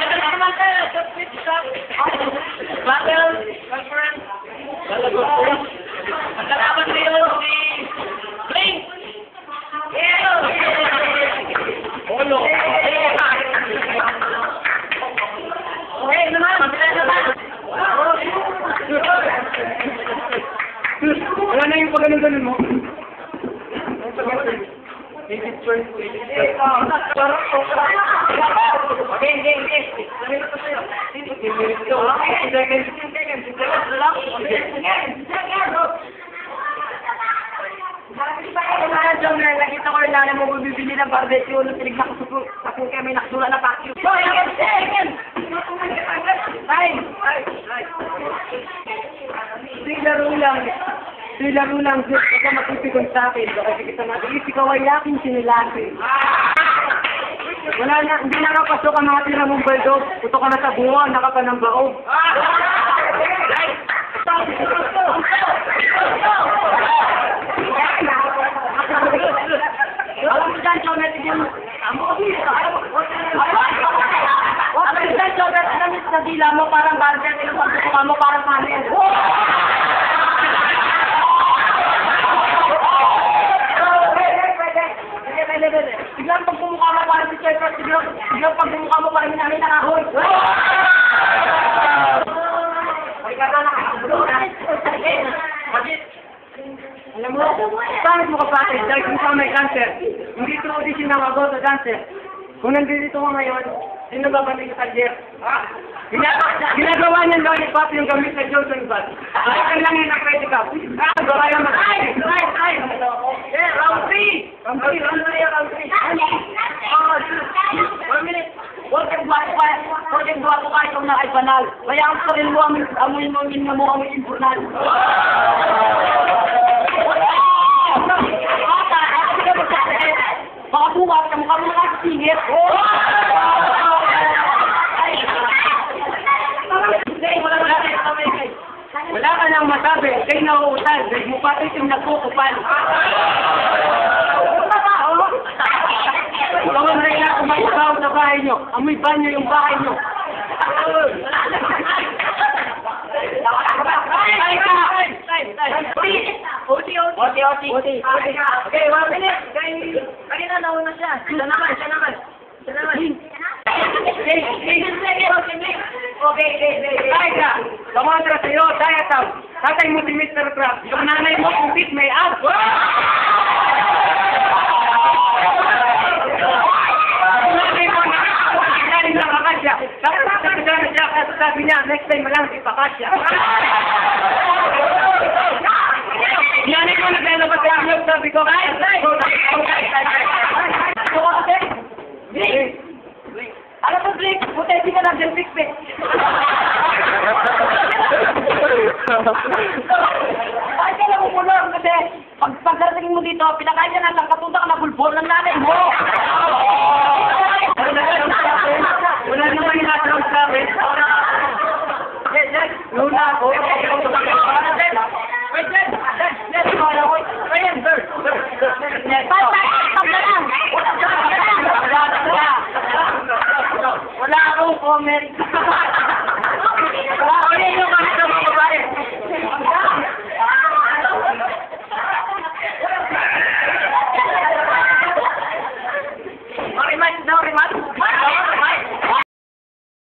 Magkalaban kayo si Blink! Polo! Okay, naman! Wala na yung pag-ganun-ganun mo. Nakita ko rin na mo bibili ng barbecue nung tinignan ko sa kung kami nakasula na vacuum. Laro lang, Diyos, baka matipikon sa akin. Baka sige sa matiis, ikaw ay aking sinilasin. Wala na, hindi na nakapasok ang mga tira mong baldog. Puto ka na sa bunga, nakapanambaog. Alam mo dyan, Chomet, yung... Alam mo dyan, Chomet, sa dila mo parang barber, yung pagkukuha mo parang panel. Biglang pag bumukha mo parang si Chefrat, biglang pag bumukha mo parang minamin ng ahoy. Alam mo, pangit mo kapatid, dahil kung saan may cancer, hindi ito audition ng ako sa cancer. Kung nandito ka ngayon, sino ba ba sa kalyer? Ginagawa niyan daw ni Papi yung gamit sa Johnson Bus. Ay, ka lang yung na-credit up. Gawa yung Round 3! Round 3! 1 minute! Huwag buwato ka ikaw na ay banal. Kaya ang sarili mo, amoy mo amoy impurnal. Baka buwat ka mukha mo nakasingit. Wala ka nang masabi, kayo nauutal, dahil mukha itim nagkukupal. Bawal na ina kumasaw sa bahay nyo, amoy banyo yung bahay nyo. Oti. Okay, 1 minute. Kanina nauna siya. Siya naman. Okay. Ay ka, lamantra sa'yo, diatam. Tatay mo si Mr. Crab, yung nanay mo kung fit may ab. Sabi niya, next time malang ipakasya. Nanay ko naglalabas sa amlog, sabi ko, Ano to, Blake? Buti, hindi ka lang fix-fix. Ay, kailan mo pulang kasi pagkarating mo dito, pinakain ka na lang katuta ka na bulbol ng nanay mo. Wala naman yung nasa sa akin. Luna ako. Wala akong comment. Wala yung comment ng mga babae. Rematch daw, rematch.